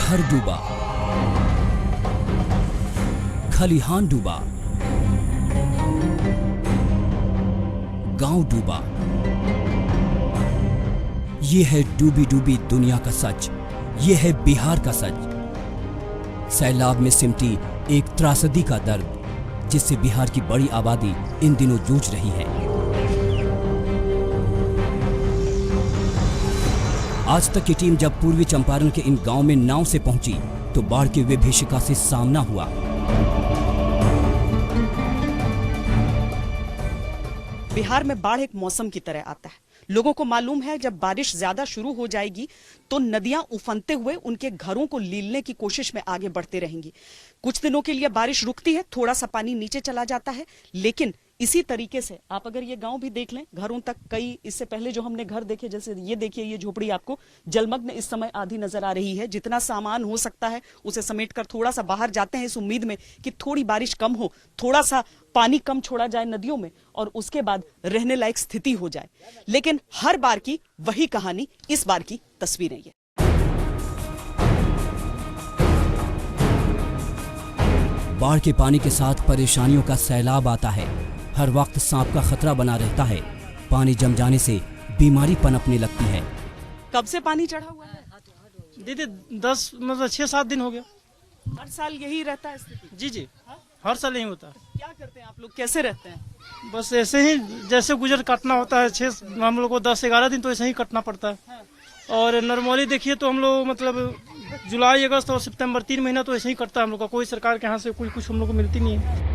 घर डूबा, खलिहान डूबा, गांव डूबा। ये है डूबी डूबी दुनिया का सच, ये है बिहार का सच। सैलाब में सिमटी एक त्रासदी का दर्द, जिससे बिहार की बड़ी आबादी इन दिनों जूझ रही है। आज तक की टीम जब पूर्वी चंपारण के इन गांव में नाव से पहुंची तो बाढ़ की विभीषिका से सामना हुआ। बिहार में बाढ़ एक मौसम की तरह आता है। लोगों को मालूम है जब बारिश ज्यादा शुरू हो जाएगी तो नदियां उफनते हुए उनके घरों को लीलने की कोशिश में आगे बढ़ते रहेंगी। कुछ दिनों के लिए बारिश रुकती है, थोड़ा सा पानी नीचे चला जाता है, लेकिन इसी तरीके से आप अगर ये गांव भी देख लें, घरों तक कई इससे पहले जो हमने घर देखे, जैसे ये देखिए, ये झोपड़ी आपको जलमग्न इस समय आधी नजर आ रही है। जितना सामान हो सकता है उसे समेटकर थोड़ा सा बाहर जाते हैं इस उम्मीद में कि थोड़ी बारिश कम हो, थोड़ा सा पानी कम छोड़ा जाए नदियों में और उसके बाद रहने लायक स्थिति हो जाए। लेकिन हर बार की वही कहानी, इस बार की तस्वीरें ये। बाढ़ के पानी के साथ परेशानियों का सैलाब आता है। हर वक्त सांप का खतरा बना रहता है। पानी जम जाने से बीमारी पनपने लगती है। कब से पानी चढ़ा हुआ है? दीदी 10 मतलब 6-7 दिन हो गया। हर साल यही रहता है स्थिति? जी जी, हर साल यही होता है। क्या करते हैं आप लोग, कैसे रहते हैं? बस ऐसे ही जैसे गुजर काटना होता है। हम लोग को 10-11 दिन तो ऐसे ही कटना पड़ता है। और नॉर्मली देखिए तो हम लोग मतलब जुलाई, अगस्त और सितंबर 3 महीना तो ऐसे ही कटता है हम लोग का। कोई सरकार के यहाँ से कोई कुछ हम लोग को मिलती नहीं है।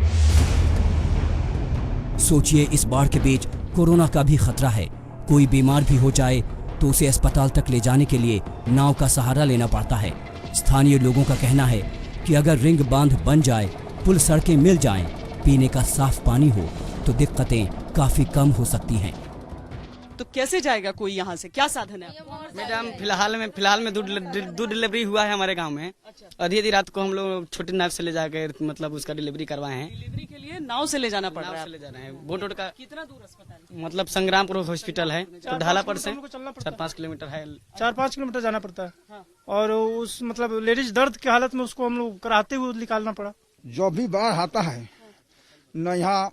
सोचिए, इस बाढ़ के बीच कोरोना का भी खतरा है। कोई बीमार भी हो जाए तो उसे अस्पताल तक ले जाने के लिए नाव का सहारा लेना पड़ता है। स्थानीय लोगों का कहना है कि अगर रिंग बांध बन जाए, पुल सड़कें मिल जाएं, पीने का साफ पानी हो तो दिक्कतें काफी कम हो सकती हैं। तो कैसे जाएगा कोई यहाँ से, क्या साधन है आपको? मैडम फिलहाल में दूध डिलीवरी हुआ है हमारे गांव में। आधी रात को हम लोग छोटी नाव से ले जाकर मतलब उसका डिलीवरी करवाए हैं। डिलीवरी के लिए नाव से ले जाना पड़ रहा है? ले जाना है। बोट का कितना दूर अस्पताल? मतलब संग्रामपुर हॉस्पिटल है तो ढालापुर से 4-5 किलोमीटर है। 4-5 किलोमीटर जाना पड़ता है। और उस मतलब लेडीज दर्द की हालत में उसको हम लोग कराते हुए निकालना पड़ा। जो भी बाढ़ आता है न यहाँ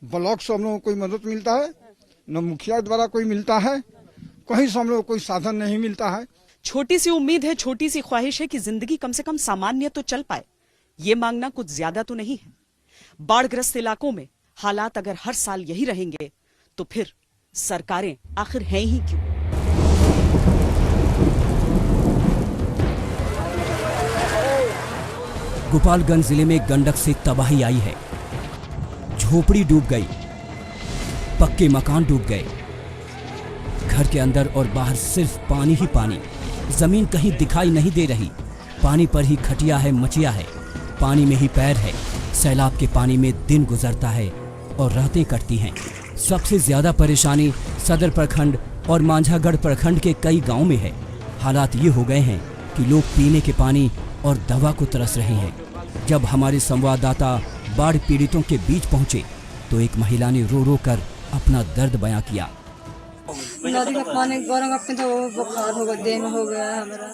ब्लॉक से हम लोग को कोई मदद मिलता है, न मुखिया द्वारा कोई मिलता है, कहीं से हम लोग कोई साधन नहीं मिलता है। छोटी सी उम्मीद है, छोटी सी ख्वाहिश है कि जिंदगी कम से कम सामान्य तो चल पाए। ये मांगना कुछ ज्यादा तो नहीं है। बाढ़ग्रस्त इलाकों में हालात अगर हर साल यही रहेंगे तो फिर सरकारें आखिर हैं ही क्यों? गोपालगंज जिले में गंडक से तबाही आई है। झोपड़ी डूब गई, पक्के मकान डूब गए। घर के अंदर और बाहर सिर्फ पानी ही पानी। जमीन कहीं दिखाई नहीं दे रही। पानी पर ही खटिया है, मचिया है, पानी में ही पैर है। सैलाब के पानी में दिन गुजरता है और रातें कटती हैं। सबसे ज्यादा परेशानी सदर प्रखंड और मांझागढ़ प्रखंड के कई गांव में है। हालात ये हो गए हैं कि लोग पीने के पानी और दवा को तरस रहे हैं। जब हमारे संवाददाता बाढ़ पीड़ितों के बीच पहुंचे तो एक महिला ने रो रो कर अपना दर्द बयां किया। नदी का पानी गरम अपने तो बुखार हो गया, देह में हो गया है हमारा।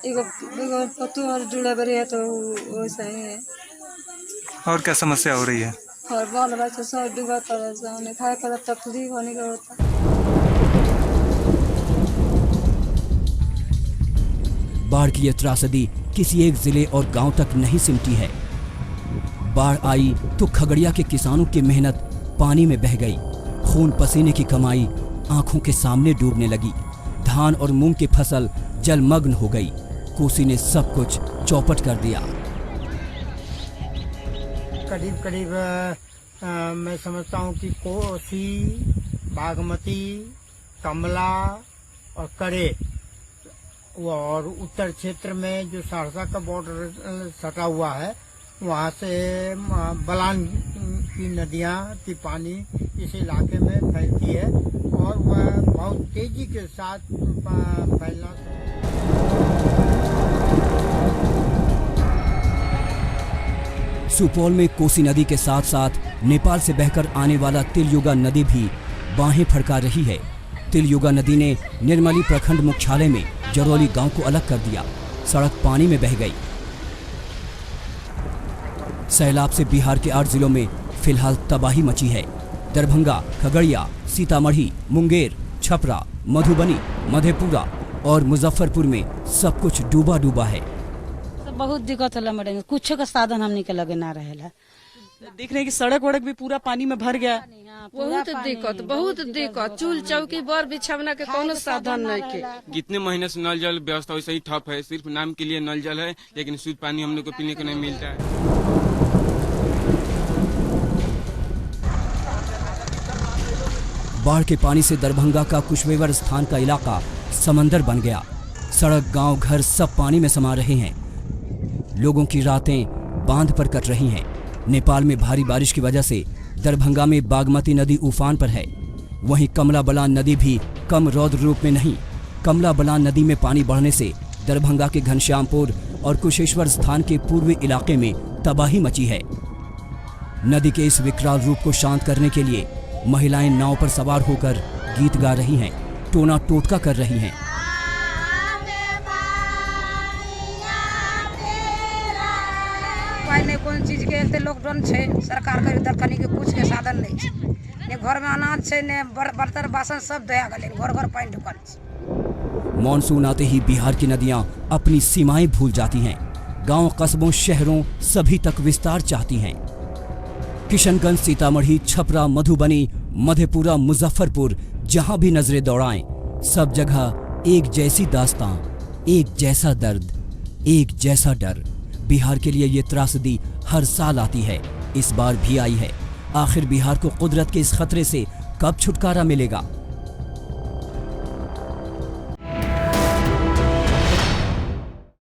एगो पत्तू और जुड़ा बरी है तो वैसा ही है। और क्या समस्या हो रही है? और बाल बच्चा सब डूबा, परेशान खाए का तकलीफ होने का होता। बाढ़ की यह त्रासदी किसी एक जिले और गांव तक नहीं सिमटी है। बाढ़ आई तो खगड़िया के किसानों की मेहनत पानी में बह गई। खून पसीने की कमाई आंखों के सामने डूबने लगी। धान और मूंग की फसल जलमग्न हो गई। कोसी ने सब कुछ चौपट कर दिया। करीब मैं समझता हूँ कि कोसी, बागमती, कमला और करे और उत्तर क्षेत्र में जो सहरसा का बॉर्डर सटा हुआ है, वहाँ से बलान की नदियाँ की पानी इस इलाके में फैलती है और वह बहुत तेजी के साथ फैलना। सुपौल में कोसी नदी के साथ साथ नेपाल से बहकर आने वाला तिलयुगा नदी भी बाहें फड़का रही है। तिलयुगा नदी ने निर्मली प्रखंड मुख्यालय में जरौली गांव को अलग कर दिया। सड़क पानी में बह गई। सैलाब से बिहार के 8 जिलों में फिलहाल तबाही मची है। दरभंगा, खगड़िया, सीतामढ़ी, मुंगेर, छपरा, मधुबनी, मधेपुरा और मुजफ्फरपुर में सब कुछ डूबा डूबा है। तो बहुत दिक्कत होला मैडम, कुछ का साधन हमने के लगे ना रहेला। देख रहे हैं कि सड़क वड़क भी पूरा पानी में भर गया। बहुत दिक्कत चूल चौकी बर बिछवना के कोनो साधन नहीं के। कितने महीने से नल जल व्यवस्था वैसे ही ठप है, सिर्फ नाम के लिए नल जल है, लेकिन शुद्ध पानी हम लोग को पीने को नहीं मिलता है। बाढ़ के पानी से दरभंगा का कुशवेवर स्थान का इलाका समंदर बन गया। सड़क, गांव, घर सब पानी में समा रहे हैं। लोगों की रातें बांध पर कट रही हैं। नेपाल में भारी बारिश की वजह से दरभंगा में बागमती नदी उफान पर है। वहीं कमला बलान नदी भी कम रौद्र रूप में नहीं। कमला बलान नदी में पानी बढ़ने से दरभंगा के घनश्यामपुर और कुशेश्वर स्थान के पूर्वी इलाके में तबाही मची है। नदी के इस विकराल रूप को शांत करने के लिए महिलाएं नाव पर सवार होकर गीत गा रही हैं, टोना टोटका कर रही हैं। पहले कौन चीज के एते लॉकडाउन छे, सरकार के इधर कनी के कुछ के साधन नहीं छे। ने घर में अनाज छे, ने बर्तन बासन सब धोया गले, घर घर पानी ढुकल छे। मॉनसून आते ही बिहार की नदियां अपनी सीमाएं भूल जाती हैं। गांव, कस्बों, शहरों सभी तक विस्तार चाहती हैं। किशनगंज, सीतामढ़ी, छपरा, मधुबनी, मधेपुरा, मुजफ्फरपुर, जहां भी नजरें दौड़ाएं, सब जगह एक जैसी दास्तां, एक जैसा दर्द, एक जैसा डर। बिहार के लिए ये त्रासदी हर साल आती है, इस बार भी आई है। आखिर बिहार को कुदरत के इस खतरे से कब छुटकारा मिलेगा?